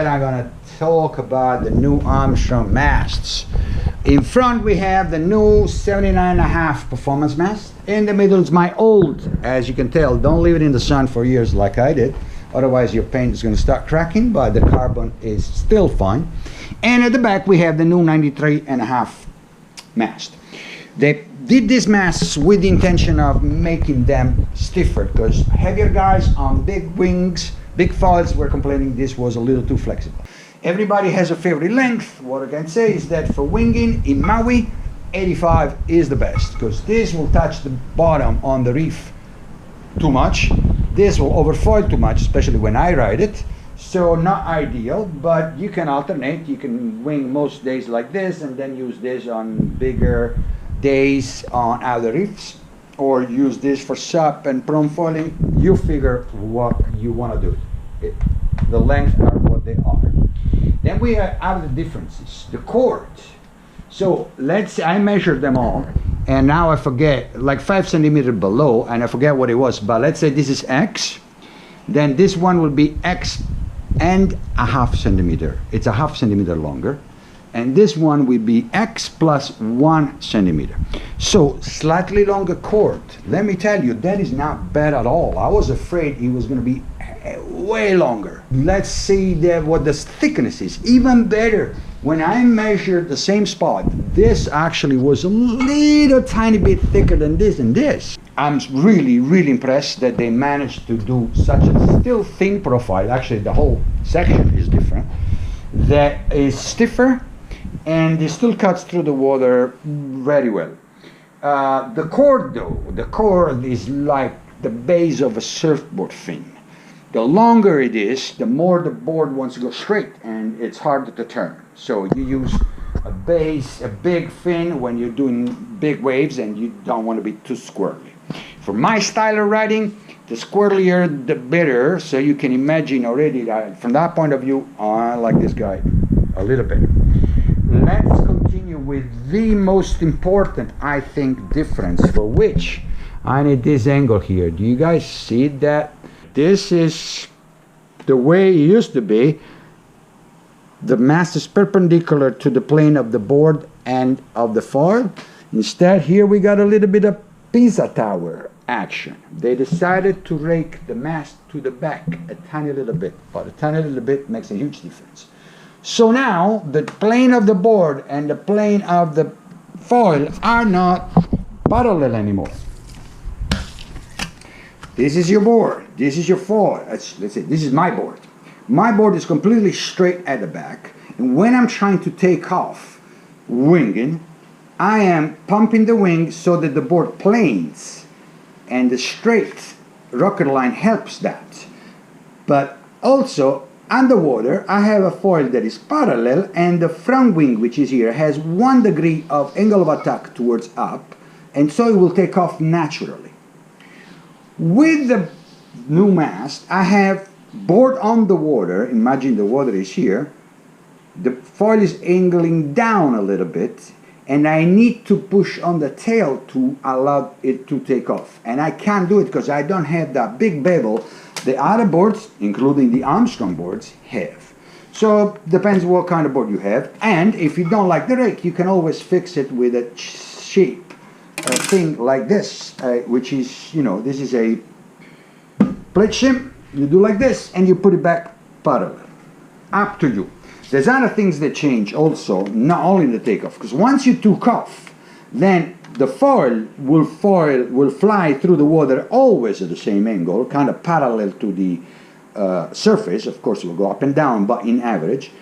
And I'm gonna talk about the new Armstrong masts. In front we have the new 79.5 performance mast. In the middle is my old, as you can tell. Don't leave it in the sun for years like I did, otherwise your paint is going to start cracking, but the carbon is still fine. And at the back we have the new 93.5 mast. They did these masts with the intention of making them stiffer, because heavier guys on big wings, big foils, were complaining this was a little too flexible. Everybody has a favorite length. What I can say is that for winging in Maui, 85 is the best, because this will touch the bottom on the reef too much. This will overfoil too much, especially when I ride it. So not ideal, but you can alternate. You can wing most days like this and then use this on bigger days on outer reefs, or use this for sup and prone foiling. You figure what you want to do. The lengths are what they are. Then we have the differences. The cord. So I measured them all, and now I forget, like 5 centimeters below, and I forget what it was, but let's say this is X, then this one will be X and a half centimeter. It's a half centimeter longer. And this one will be X plus 1 centimeter. So slightly longer cord. Let me tell you, that is not bad at all. I was afraid it was going to be way longer. Let's see what the thickness is. Even better, when I measured the same spot, this actually was a little tiny bit thicker than this and this. I'm really, really impressed that they managed to do such a still thin profile. Actually, the whole section is different. That is stiffer, and it still cuts through the water very well. The cord though, the cord is like the base of a surfboard fin. The longer it is, the more the board wants to go straight, and it's harder to turn. So you use a base, a big fin when you're doing big waves and you don't want to be too squirrely. For my style of riding, the squirrelier the better, so you can imagine already that from that point of view, I like this guy a little better. Let's continue with the most important, I think, difference, for which I need this angle here. Do you guys see that? This is the way it used to be. The mast is perpendicular to the plane of the board and of the foil. Instead, here we got a little bit of pizza tower action. They decided to rake the mast to the back a tiny little bit, but a tiny little bit makes a huge difference. So now the plane of the board and the plane of the foil are not parallel anymore. This is your board, this is your foil. Let's say this is my board. My board is completely straight at the back, and when I'm trying to take off winging, I am pumping the wing so that the board planes, and the straight rocker line helps that. But also underwater, I have a foil that is parallel, and the front wing, which is here, has 1 degree of angle of attack towards up, and so it will take off naturally. With the new mast, I have board on the water. Imagine the water is here. The foil is angling down a little bit, and I need to push on the tail to allow it to take off. And I can't do it because I don't have that big bevel the other boards, including the Armstrong boards, have. So depends what kind of board you have. And if you don't like the rake, you can always fix it with a shape thing like this, which is, you know, this is a plate shim. You do like this and you put it back parallel. Up to you. There's other things that change also, not only the takeoff, because once you took off, then the foil will fly through the water always at the same angle, kind of parallel to the surface. Of course, it will go up and down, but in average,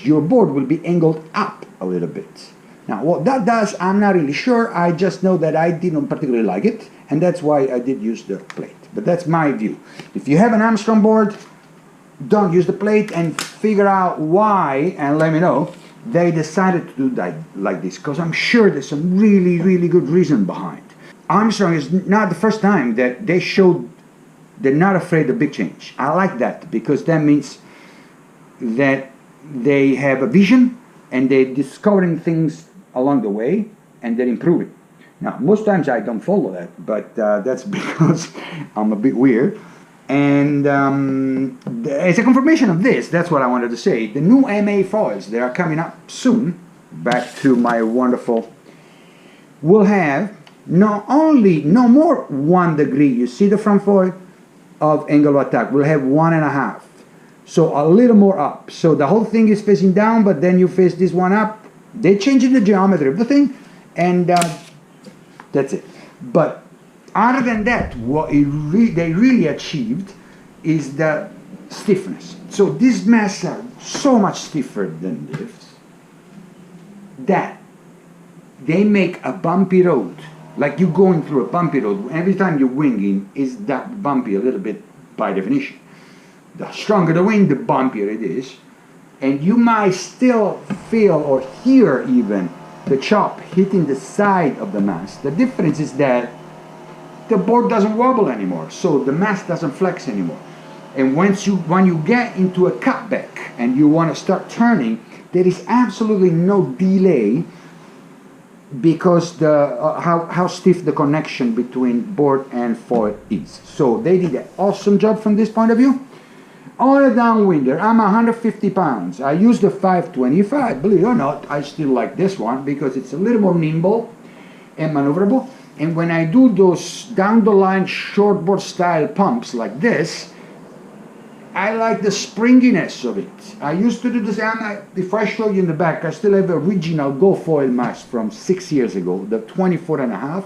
your board will be angled up a little bit. Now, what that does, I'm not really sure. I just know that I didn't particularly like it, and that's why I did use the plate. But that's my view. If you have an Armstrong board, don't use the plate, and figure out why, and let me know. They decided to do that like this, because I'm sure there's some really, really good reason behind. Armstrong is not the first time that they showed they're not afraid of big change. I like that, because that means that they have a vision and they're discovering things along the way and they're improving. Now, most times I don't follow that, but that's because I'm a bit weird. And as a confirmation of this, that's what I wanted to say. The new MA foils that are coming up soon, back to my wonderful, will have no more 1 degree. You see the front foil of angle of attack. We'll have 1.5. So a little more up. So the whole thing is facing down, but then you face this one up. They're changing the geometry of the thing, and that's it. But other than that, what they really achieved is the stiffness. So these masts are so much stiffer than this that they make a bumpy road, like you're going through a bumpy road. Every time you're winging, is that bumpy a little bit by definition. The stronger the wind, the bumpier it is. And you might still feel or hear even the chop hitting the side of the mast. The difference is that the board doesn't wobble anymore, so the mast doesn't flex anymore. And when you get into a cutback and you want to start turning, there is absolutely no delay because how stiff the connection between board and foil is. So they did an awesome job from this point of view. On a downwinder, I'm 150 pounds. I use the 525. Believe it or not, I still like this one because it's a little more nimble and maneuverable. And when I do those down the line shortboard style pumps like this, I like the springiness of it. I used to do this, if I show you in the back, I still have the original Go foil mast from 6 years ago, the 24.5,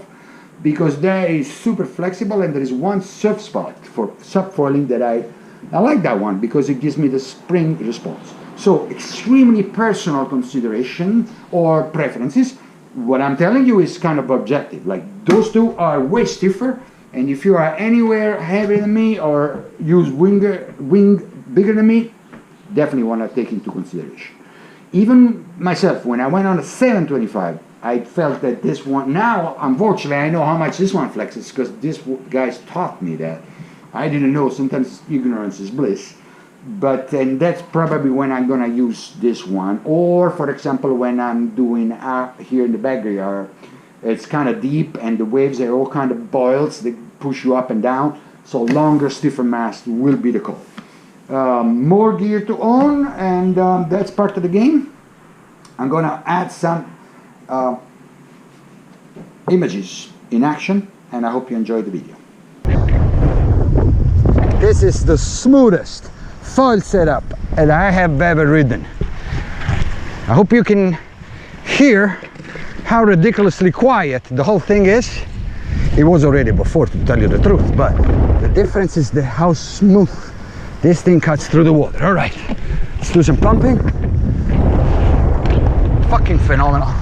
because that is super flexible, and there is one soft spot for subfoiling that I like that one because it gives me the spring response. So extremely personal consideration or preferences. What I'm telling you is kind of objective. Like those two are way stiffer, and if you are anywhere heavier than me or use wing bigger than me, definitely want to take into consideration. Even myself, when I went on a 725, I felt that this one, now unfortunately I know how much this one flexes because this guys taught me that. I didn't know, sometimes ignorance is bliss. But and that's probably when I'm gonna use this one. Or for example, when I'm doing here in the backyard, it's kind of deep and the waves are all kind of boils, they push you up and down. So longer, stiffer mast will be the call. More gear to own, and that's part of the game. I'm gonna add some images in action, and I hope you enjoyed the video. This is the smoothest foil setup that I have ever ridden. I hope you can hear how ridiculously quiet the whole thing is. It was already before, to tell you the truth, but the difference is how smooth this thing cuts through the water. All right, let's do some pumping. Fucking phenomenal.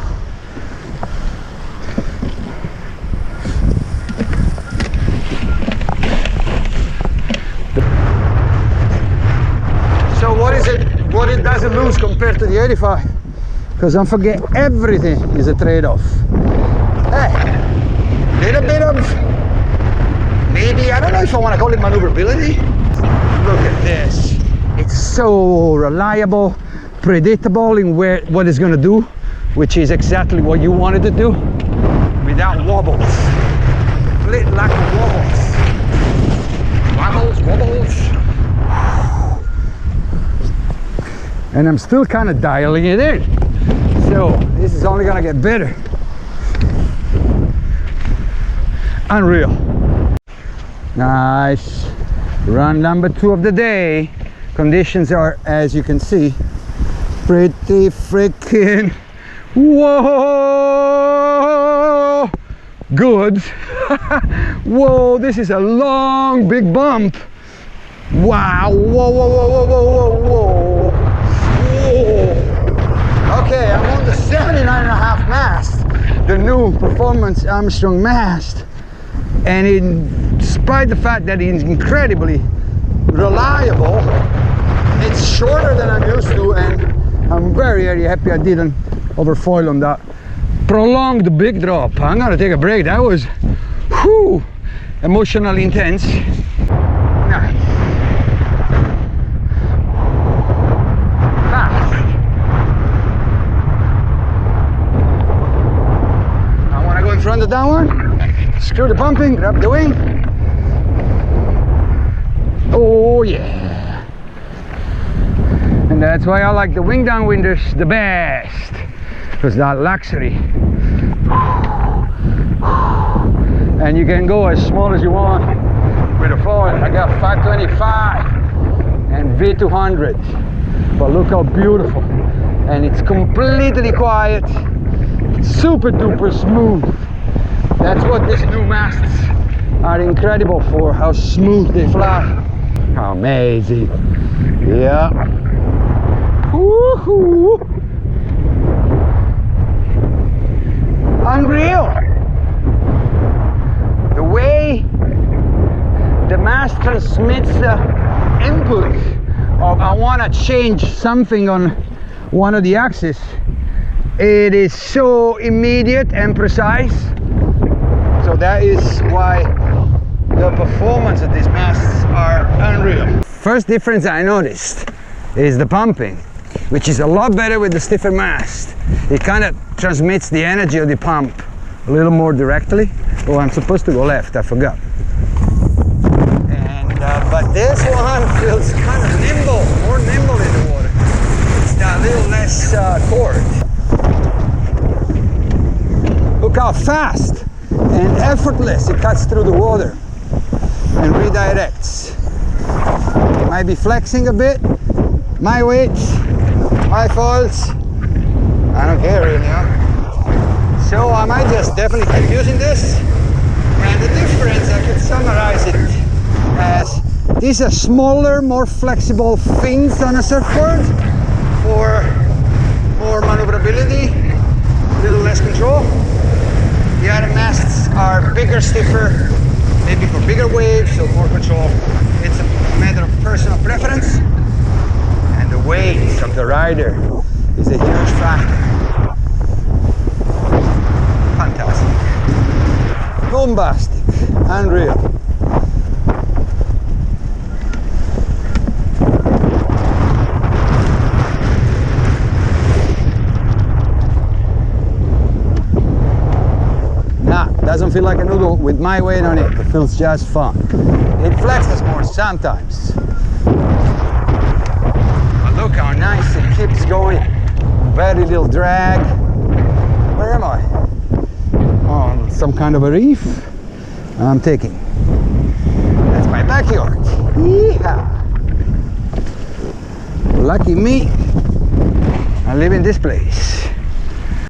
What it doesn't lose compared to the 85, because don't forget, everything is a trade-off. Hey, little bit of, maybe, I don't know if I want to call it maneuverability. Look at this. It's so reliable, predictable in what it's going to do, which is exactly what you wanted to do, without wobbles. Complete lack of wobbles. Wobbles. And I'm still kind of dialing it in, so this is only gonna get better. Unreal. Nice. Run number 2 of the day. Conditions are, as you can see, pretty freaking whoa good. Whoa, this is a long big bump. Wow. Whoa. Okay, I'm on the 79.5 mast, the new Performance Armstrong mast, and in spite of the fact that it's incredibly reliable, it's shorter than I'm used to, and I'm very happy I didn't overfoil on that prolonged big drop. I'm gonna take a break. That was emotionally intense. Nice. Run the down one, screw the pumping, grab the wing. Oh yeah. And that's why I like the wing down winders the best, because that luxury. And you can go as small as you want with a foil. I got 525 and V200, but look how beautiful. And it's completely quiet, super duper smooth. That's what these new masts are incredible for, how smooth they fly. Amazing. Yeah. Woohoo! Unreal. The way the mast transmits the input of I want to change something on one of the axes, it is so immediate and precise. So that is why the performance of these masts are unreal. First difference I noticed is the pumping, which is a lot better with the stiffer mast. It kind of transmits the energy of the pump a little more directly. Oh, I'm supposed to go left, I forgot. And but this one feels kind of nimble, more nimble in the water. It's got a little less cord. Look how fast and effortless it cuts through the water and redirects. It might be flexing a bit. My weights, my foils, I don't care really. So I might just definitely keep using this. And the difference, I could summarize it as these are smaller, more flexible fins on a surfboard for more maneuverability, a little less control. The other masts are bigger, stiffer, maybe for bigger waves, so more control. It's a matter of personal preference. And the weight of the rider is a huge factor. Fantastic. Bombastic. Unreal. Doesn't feel like a noodle with my weight on it. It feels just fun. It flexes more sometimes. But look how nice it keeps going. Very little drag. Where am I? On some kind of a reef. I'm taking. That's my backyard. Yeehaw. Lucky me. I live in this place.